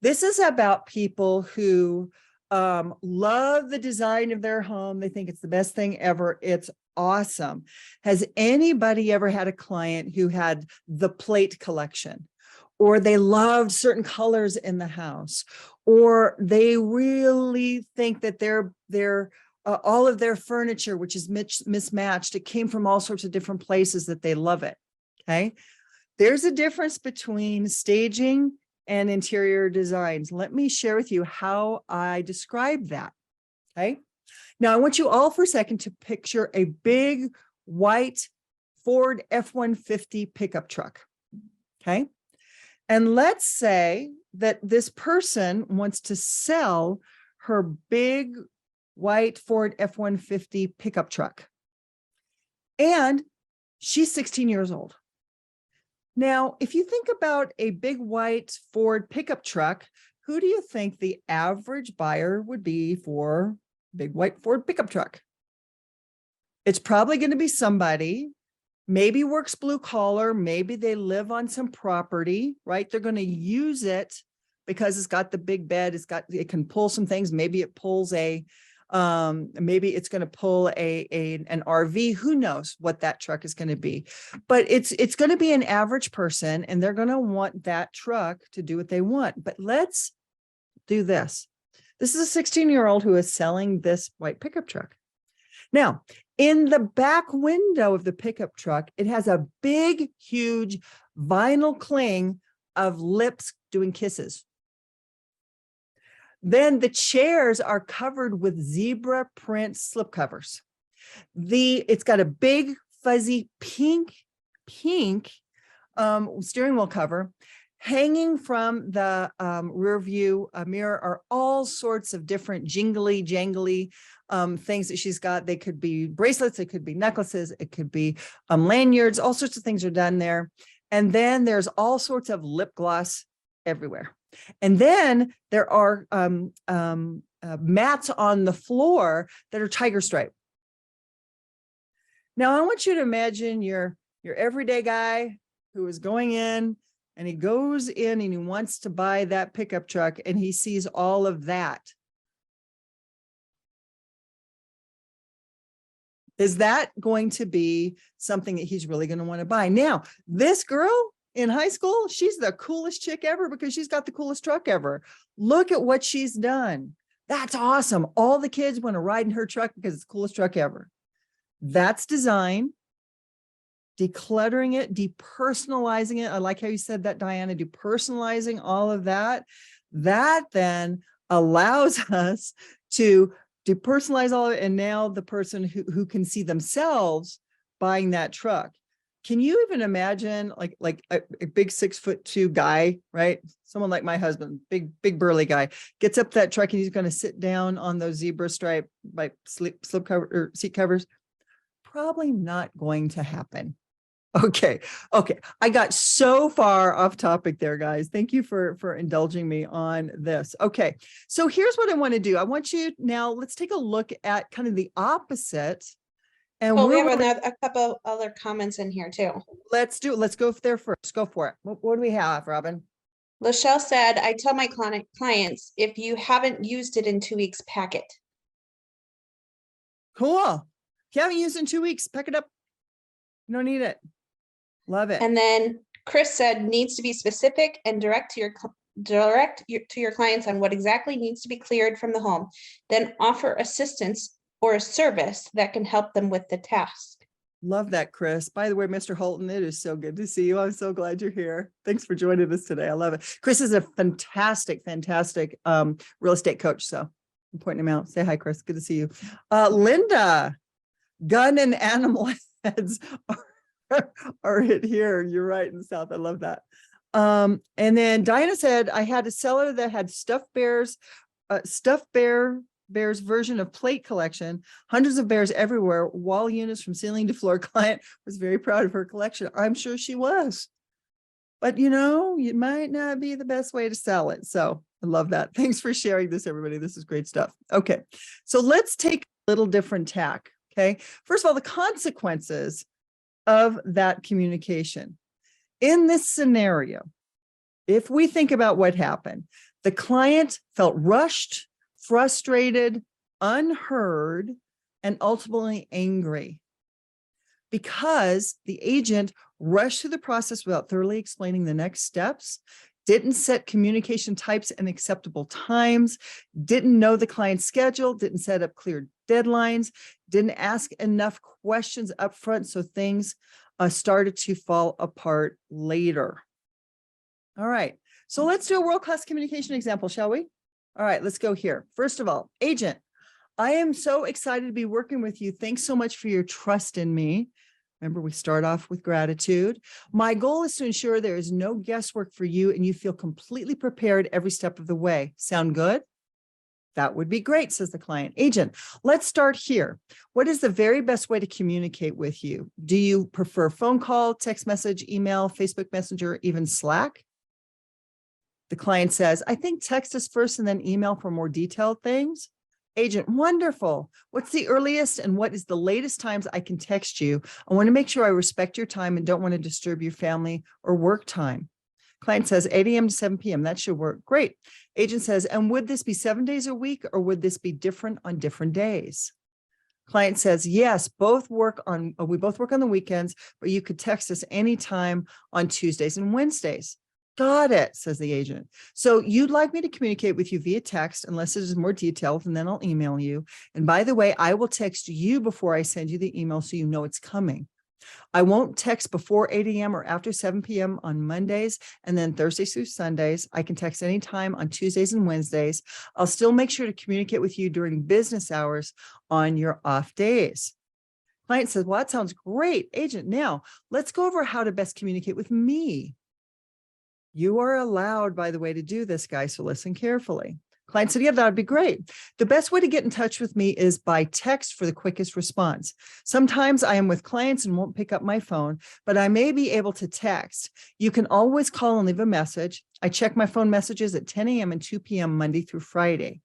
This is about people who love the design of their home. They think it's the best thing ever. It's awesome. Has anybody ever had a client who had the plate collection, or they loved certain colors in the house, or they really think that their all of their furniture, which is mismatched, it came from all sorts of different places, that they love it? Okay. There's a difference between staging and interior designs. Let me share with you how I describe that. Okay. Now I want you all for a second to picture a big white Ford F-150 pickup truck. Okay. And let's say that this person wants to sell her big white Ford F-150 pickup truck. And she's 16 years old. Now, if you think about a big white Ford pickup truck, who do you think the average buyer would be for a big white Ford pickup truck? It's probably going to be somebody, maybe works blue collar, maybe they live on some property, right? They're going to use it because it's got the big bed, it can pull some things. Maybe it pulls maybe it's going to pull an RV. Who knows what that truck is going to be, but it's going to be an average person, and they're going to want that truck to do what they want. But let's do this. This is a 16-year-old who is selling this white pickup truck. Now, in the back window of the pickup truck, it has a big, huge vinyl cling of lips doing kisses. Then the chairs are covered with zebra print slipcovers. It's got a big fuzzy pink steering wheel cover. Hanging from the rear view mirror are all sorts of different jingly jangly things that she's got. They could be bracelets, it could be necklaces, it could be lanyards. All sorts of things are done there. And then there's all sorts of lip gloss everywhere. And then there are mats on the floor that are tiger stripe. Now I want you to imagine your everyday guy who is going in, and he goes in and he wants to buy that pickup truck, and he sees all of that. Is that going to be something that he's really going to want to buy? Now, this girl in high school, she's the coolest chick ever because she's got the coolest truck ever. Look at what she's done. That's awesome. All the kids want to ride in her truck because it's the coolest truck ever. That's design. Decluttering it, depersonalizing it. I like how you said that, Diana, depersonalizing all of that. That then allows us to depersonalize all of it. And now the person who can see themselves buying that truck. Can you even imagine like a big 6'2" guy, right? Someone like my husband, big burly guy, gets up that truck and he's going to sit down on those zebra stripe like slip cover or seat covers. Probably not going to happen. Okay. I got so far off topic there, guys. Thank you for indulging me on this. Okay. So here's what I want to do. I want you now, let's take a look at kind of the opposite. And Oh, we have a couple other comments in here too. let's go there first. Go for it. What do we have, Robin? Lachelle said, I tell my clients, if you haven't used it in 2 weeks, pack it. Cool. If you haven't used it in 2 weeks, pack it up. You don't need it. Love it. And then Chris said, needs to be specific and direct to your clients on what exactly needs to be cleared from the home. Then offer assistance or a service that can help them with the task. Love that, Chris. By the way, Mr. Holton, it is so good to see you. I'm so glad you're here. Thanks for joining us today. I love it. Chris is a fantastic real estate coach. So I'm pointing him out. Say hi, Chris. Good to see you. Linda, gun and animal heads are it here. You're right, in the South. I love that. And then Diana said, I had a seller that had stuffed bears version of plate collection, hundreds of bears everywhere, wall units from ceiling to floor. Client was very proud of her collection. I'm sure she was. But it might not be the best way to sell it. So I love that. Thanks for sharing this, everybody. This is great stuff. Okay. So let's take a little different tack. Okay. First of all, the consequences of that communication. In this scenario, if we think about what happened, the client felt rushed, frustrated, unheard, and ultimately angry because the agent rushed through the process without thoroughly explaining the next steps, didn't set communication types and acceptable times, didn't know the client's schedule, didn't set up clear deadlines, didn't ask enough questions up front, so things started to fall apart later. All right, so let's do a world-class communication example, shall we? All right, let's go here. First of all, agent, I am so excited to be working with you. Thanks so much for your trust in me. Remember, we start off with gratitude. My goal is to ensure there is no guesswork for you and you feel completely prepared every step of the way. Sound good? That would be great, says the client. Agent, let's start here. What is the very best way to communicate with you? Do you prefer phone call, text message, email, Facebook Messenger, even Slack? The client says, I think text is first and then email for more detailed things. Agent, wonderful. What's the earliest and what is the latest times I can text you? I want to make sure I respect your time and don't want to disturb your family or work time. Client says 8 a.m. to 7 p.m. That should work. Great. Agent says, and would this be 7 days a week or would this be different on different days? Client says, yes, we both work on the weekends, but you could text us anytime on Tuesdays and Wednesdays. Got it, says the agent. So you'd like me to communicate with you via text unless it is more detailed, and then I'll email you. And by the way, I will text you before I send you the email so you know it's coming. I won't text before 8 a.m. or after 7 p.m. on Mondays, and then Thursdays through Sundays. I can text anytime on Tuesdays and Wednesdays. I'll still make sure to communicate with you during business hours on your off days. Client says, well, that sounds great, agent. Now let's go over how to best communicate with me. You are allowed, by the way, to do this, guys, so listen carefully. Client said, yeah, that would be great. The best way to get in touch with me is by text for the quickest response. Sometimes I am with clients and won't pick up my phone, but I may be able to text. You can always call and leave a message. I check my phone messages at 10 a.m. and 2 p.m. Monday through Friday.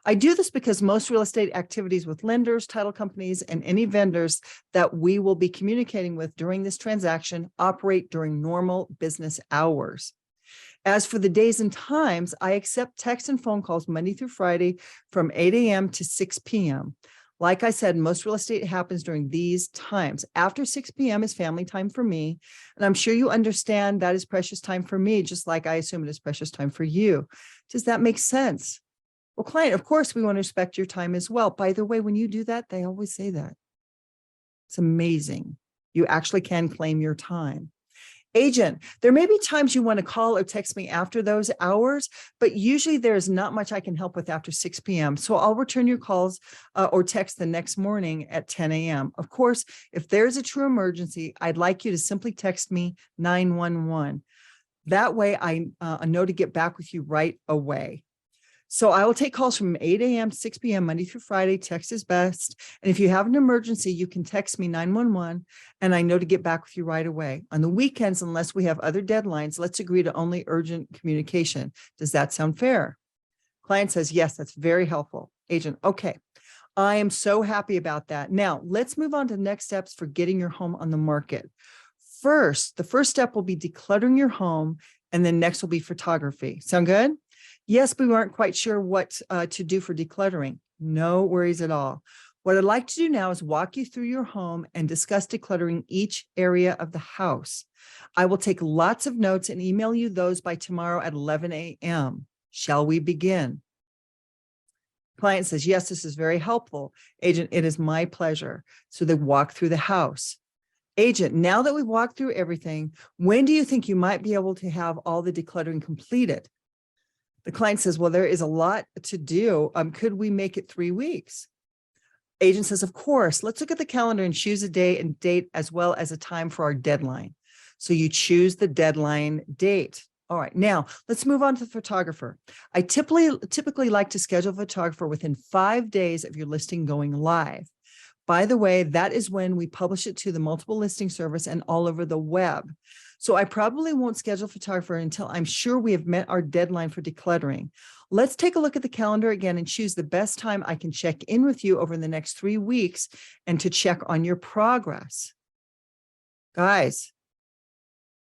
I do this because most real estate activities with lenders, title companies, and any vendors that we will be communicating with during this transaction operate during normal business hours. As for the days and times, I accept text and phone calls Monday through Friday from 8 a.m. to 6 p.m. Like I said, most real estate happens during these times. After 6 p.m. is family time for me. And I'm sure you understand that is precious time for me, just like I assume it is precious time for you. Does that make sense? Well, client, of course, we want to respect your time as well. By the way, when you do that, they always say that. It's amazing. You actually can claim your time. Agent, there may be times you want to call or text me after those hours, but usually there's not much I can help with after 6 p.m. So I'll return your calls or text the next morning at 10 a.m. Of course, if there's a true emergency, I'd like you to simply text me 911. That way I know to get back with you right away. So I will take calls from 8 a.m. to 6 p.m. Monday through Friday. Text is best. And if you have an emergency, you can text me 911 and I know to get back with you right away. On the weekends, unless we have other deadlines, let's agree to only urgent communication. Does that sound fair? Client says, yes, that's very helpful. Agent, okay. I am so happy about that. Now let's move on to the next steps for getting your home on the market. First, the first step will be decluttering your home, and then next will be photography. Sound good? Yes, we weren't quite sure what to do for decluttering. No worries at all. What I'd like to do now is walk you through your home and discuss decluttering each area of the house. I will take lots of notes and email you those by tomorrow at 11 a.m. Shall we begin? Client says, yes, this is very helpful. Agent, it is my pleasure. So they walk through the house. Agent, now that we've walked through everything, when do you think you might be able to have all the decluttering completed? The client says, well, there is a lot to do. Could we make it 3 weeks? Agent says, of course. Let's look at the calendar and choose a day and date as well as a time for our deadline. So you choose the deadline date. All right, now let's move on to the photographer. I typically like to schedule a photographer within 5 days of your listing going live. By the way, that is when we publish it to the multiple listing service and all over the web. So I probably won't schedule a photographer until I'm sure we have met our deadline for decluttering. Let's take a look at the calendar again and choose the best time I can check in with you over the next 3 weeks and to check on your progress. Guys,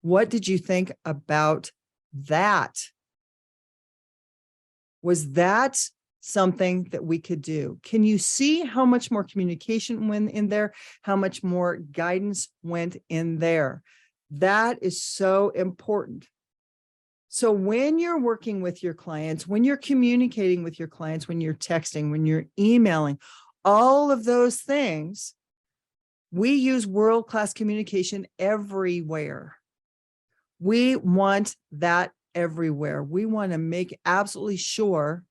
what did you think about that? Was that something that we could do? Can you see how much more communication went in there? How much more guidance went in there? That is so important. So when you're working with your clients, when you're communicating with your clients, when you're texting, when you're emailing, all of those things, we use world-class communication everywhere. We want that everywhere. We want to make absolutely sure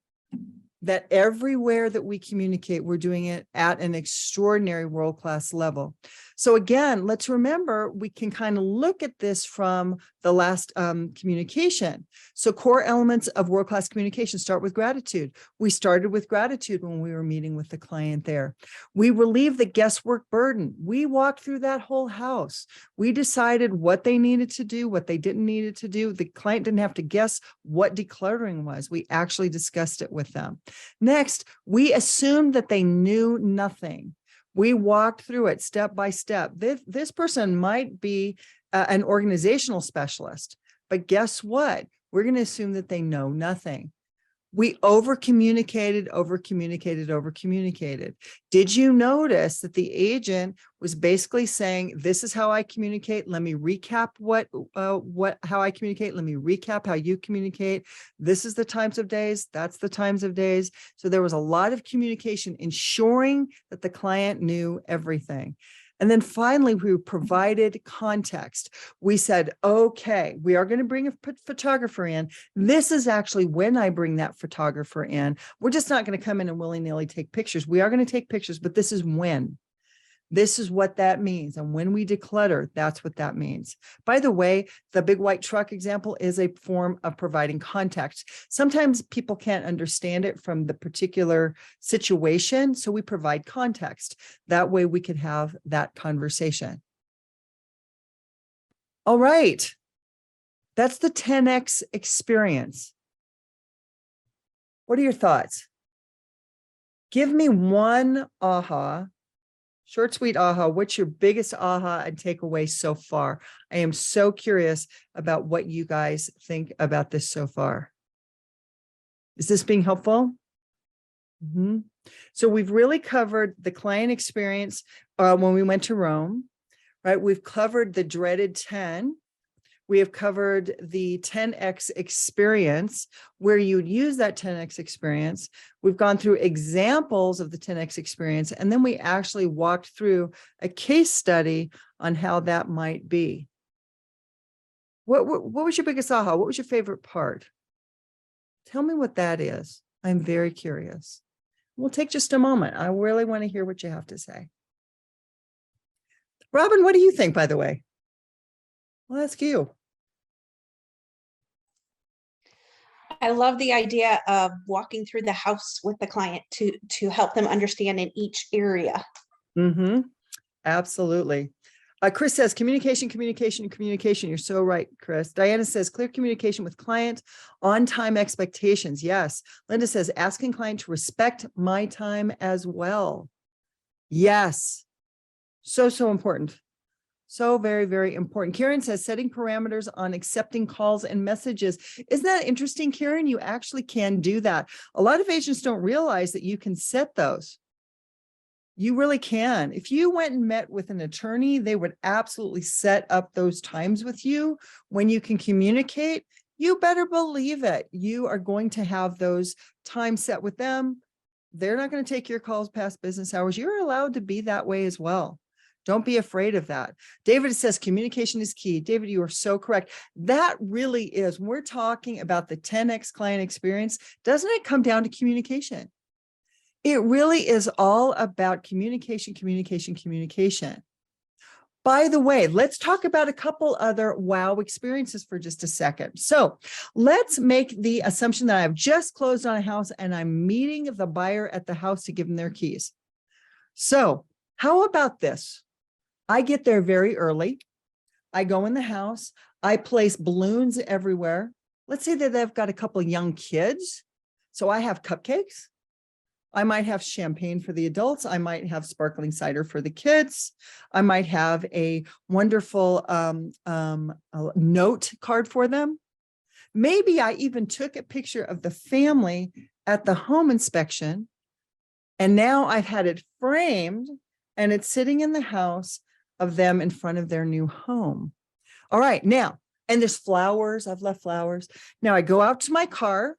that everywhere that we communicate, we're doing it at an extraordinary world-class level. So again, let's remember, we can kind of look at this from the last communication. So core elements of world-class communication start with gratitude. We started with gratitude when we were meeting with the client there. We relieved the guesswork burden. We walked through that whole house. We decided what they needed to do, what they didn't need to do. The client didn't have to guess what decluttering was. We actually discussed it with them. Next, we assumed that they knew nothing. We walked through it step by step. This person might be an organizational specialist, but guess what? We're going to assume that they know nothing. We over-communicated. Did you notice that the agent was basically saying, this is how I communicate. Let me recap how I communicate. Let me recap how you communicate. This is the times of days. That's the times of days. So there was a lot of communication, ensuring that the client knew everything. And then finally, we provided context. We said, okay, we are going to bring a photographer in. This is actually when I bring that photographer in. We're just not going to come in and willy-nilly take pictures. We are going to take pictures, but this is when. This is what that means. And when we declutter, that's what that means. By the way, the big white truck example is a form of providing context. Sometimes people can't understand it from the particular situation, so we provide context. That way we could have that conversation. All right. That's the 10X experience. What are your thoughts? Give me one aha. Short, sweet aha. What's your biggest aha and takeaway so far? I am so curious about what you guys think about this so far. Is this being helpful? Mhm. So we've really covered the client experience when we went to Rome, right? We've covered the dreaded 10. We have covered the 10X experience, where you'd use that 10X experience. We've gone through examples of the 10X experience, and then we actually walked through a case study on how that might be. What was your biggest aha? What was your favorite part? Tell me what that is. I'm very curious. We'll take just a moment. I really want to hear what you have to say. Robin, what do you think, by the way? I'll ask you. I love the idea of walking through the house with the client to help them understand in each area. Mm-hmm. Absolutely. Chris says communication, communication, communication. You're so right, Chris. Diana says clear communication with client, on time expectations. Yes. Linda says asking client to respect my time as well. Yes. So, so important. So very, very important. Karen says setting parameters on accepting calls and messages. Isn't that interesting, Karen? You actually can do that. A lot of agents don't realize that you can set those. You really can. If you went and met with an attorney, they would absolutely set up those times with you when you can communicate. You better believe it. You are going to have those times set with them. They're not going to take your calls past business hours. You're allowed to be that way as well. Don't be afraid of that. David says communication is key. David, you are so correct. That really is. When we're talking about the 10X client experience, doesn't it come down to communication? It really is all about communication, communication, communication. By the way, let's talk about a couple other wow experiences for just a second. So let's make the assumption that I've just closed on a house and I'm meeting the buyer at the house to give them their keys. So how about this? I get there very early. I go in the house. I place balloons everywhere. Let's say that they've got a couple of young kids. So I have cupcakes. I might have champagne for the adults. I might have sparkling cider for the kids. I might have a wonderful note card for them. Maybe I even took a picture of the family at the home inspection, and now I've had it framed and it's sitting in the house of them in front of their new home. All right, now, and there's flowers. I've left flowers. Now I go out to my car,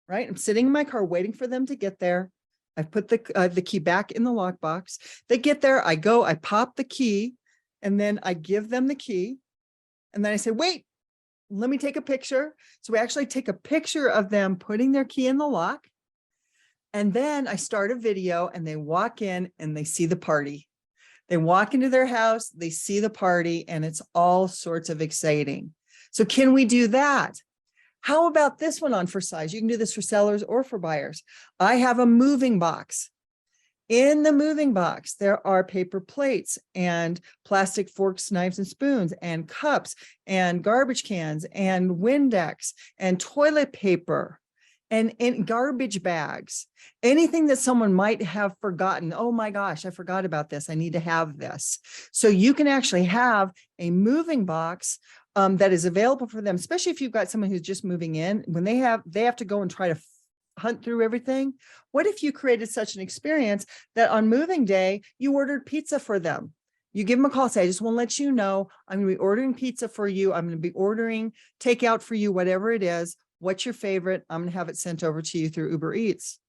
right? I'm sitting in my car waiting for them to get there. I put the key back in the lockbox. They get there, I go, I pop the key, and then I give them the key. And then I say, wait, let me take a picture. So we actually take a picture of them putting their key in the lock. And then I start a video and they walk in and they see the party. They walk into their house, they see the party, and it's all sorts of exciting. So can we do that? How about this one on for size? You can do this for sellers or for buyers. I have a moving box. In the moving box, there are paper plates and plastic forks, knives, and spoons, and cups, and garbage cans, and Windex, and toilet paper, and garbage bags. Anything that someone might have forgotten. Oh my gosh, I forgot about this. I need to have this. So you can actually have a moving box that is available for them, especially if you've got someone who's just moving in. When they have to go and try to hunt through everything. What if you created such an experience that on moving day, you ordered pizza for them? You give them a call, say, I just want to let you know, I'm going to be ordering pizza for you. I'm going to be ordering takeout for you, whatever it is. What's your favorite? I'm going to have it sent over to you through Uber Eats.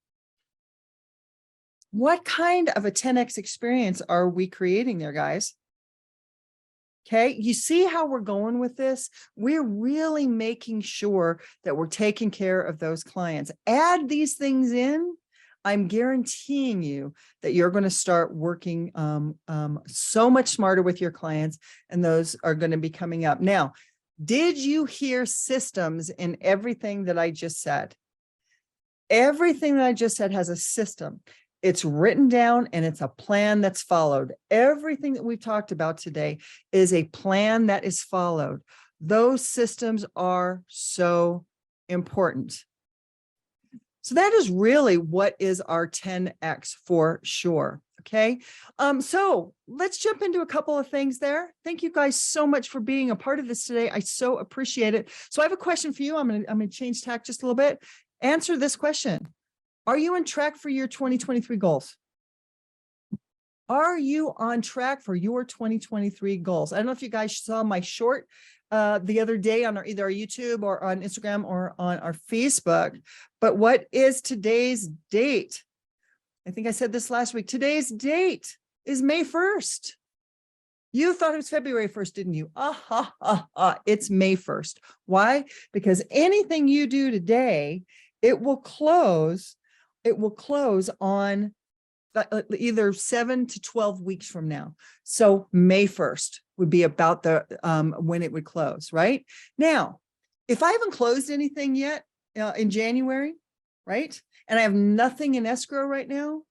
What kind of a 10X experience are we creating there, guys? Okay, you see how we're going with this? We're really making sure that we're taking care of those clients. Add these things in. I'm guaranteeing you that you're going to start working so much smarter with your clients, and those are going to be coming up. Now, did you hear systems in everything that I just said? Everything that I just said has a system. It's written down and it's a plan that's followed. Everything that we've talked about today is a plan that is followed. Those systems are so important. So that is really what is our 10X for sure. Okay. So let's jump into a couple of things there. Thank you guys so much for being a part of this today. I so appreciate it. So I have a question for you. I'm going to change tack just a little bit. Answer this question. Are you on track for your 2023 goals? Are you on track for your 2023 goals? I don't know if you guys saw my short the other day on either our YouTube or on Instagram or on our Facebook, but what is today's date? I think I said this last week. Today's date is May 1st. You thought it was February 1st, didn't you? It's May 1st. Why? Because anything you do today, it will close on either 7 to 12 weeks from now. So May 1st would be about the when it would close, right? Now, if I haven't closed anything yet in January, right? And I have nothing in escrow right now,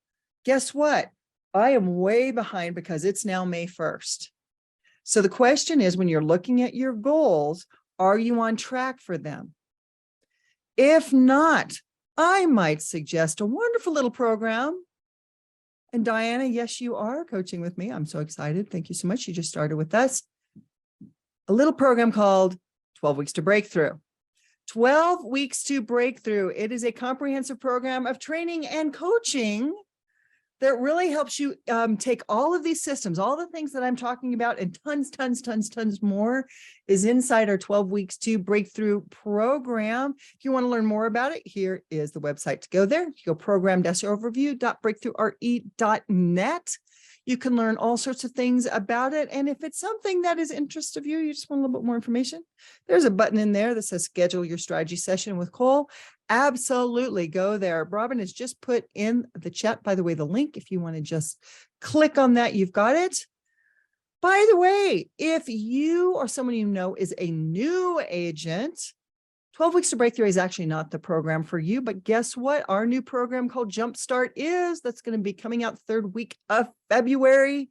guess what? I am way behind because it's now May 1st. So the question is, when you're looking at your goals, are you on track for them? If not, I might suggest a wonderful little program. And Diana, yes, you are coaching with me. I'm so excited. Thank you so much. You just started with us. A little program called 12 Weeks to Breakthrough. 12 Weeks to Breakthrough. It is a comprehensive program of training and coaching that really helps you take all of these systems, all the things that I'm talking about, and tons more is inside our 12 Weeks to Breakthrough program. If you want to learn more about it, here is the website to go there. You go program-overview.breakthroughre.net. You can learn all sorts of things about it. And if it's something that is interest of you, you just want a little bit more information, there's a button in there that says schedule your strategy session with Cole. Absolutely go there. Robin has just put in the chat, by the way, the link. If you want to just click on that, you've got it. By the way, if you or someone you know is a new agent, 12 Weeks to Breakthrough is actually not the program for you, but guess what? Our new program called Jumpstart is. That's going to be coming out third week of February.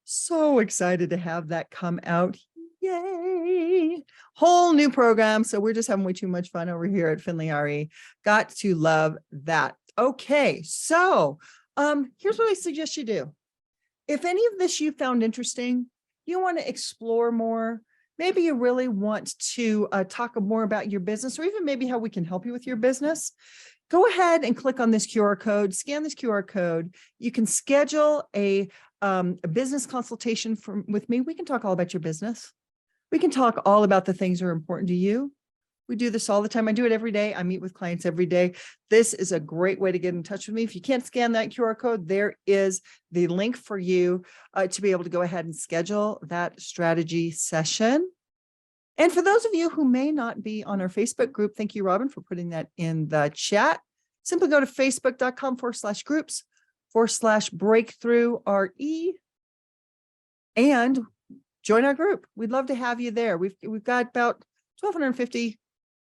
So excited to have that come out. Yay. Whole new program. So we're just having way too much fun over here at Finley RE. Got to love that. Okay. So here's what I suggest you do. If any of this you found interesting, you want to explore more, maybe you really want to talk more about your business, or even maybe how we can help you with your business, go ahead and click on this QR code, scan this QR code. You can schedule a business consultation with me. We can talk all about your business. We can talk all about the things that are important to you. We do this all the time. I do it every day. I meet with clients every day. This is a great way to get in touch with me. If you can't scan that QR code, there is the link for you to be able to go ahead and schedule that strategy session. And for those of you who may not be on our Facebook group, thank you, Robin, for putting that in the chat. Simply go to facebook.com/groups/breakthroughre and join our group. We'd love to have you there. We've got about 1,250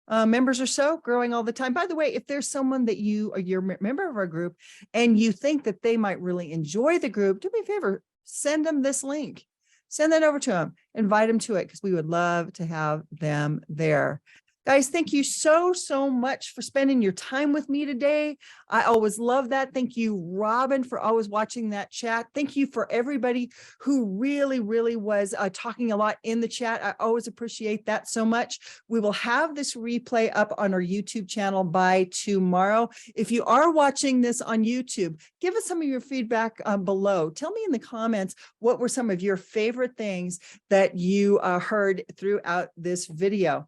members or so, growing all the time. By the way, if there's someone that you're a member of our group and you think that they might really enjoy the group, do me a favor, send them this link. Send that over to them, invite them to it, because we would love to have them there. Guys, thank you so much for spending your time with me today. I always love that. Thank you, Robin, for always watching that chat. Thank you for everybody who really was talking a lot in the chat. I always appreciate that so much. We will have this replay up on our YouTube channel by tomorrow. If you are watching this on YouTube, give us some of your feedback below. Tell me in the comments what were some of your favorite things that you heard throughout this video.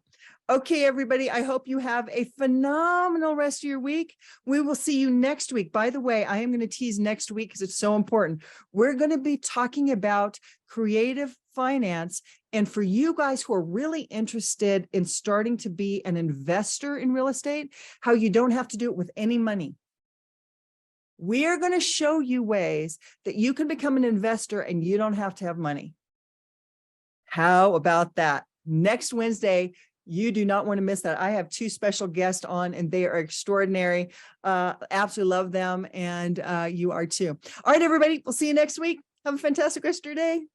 Okay, everybody, I hope you have a phenomenal rest of your week. We will see you next week. By the way, I am going to tease next week because it's so important. We're going to be talking about creative finance. And for you guys who are really interested in starting to be an investor in real estate, how you don't have to do it with any money. We are going to show you ways that you can become an investor and you don't have to have money. How about that? Next Wednesday, you do not want to miss that. I have two special guests on and they are extraordinary. Absolutely love them. And you are too. All right, everybody. We'll see you next week. Have a fantastic rest of your day.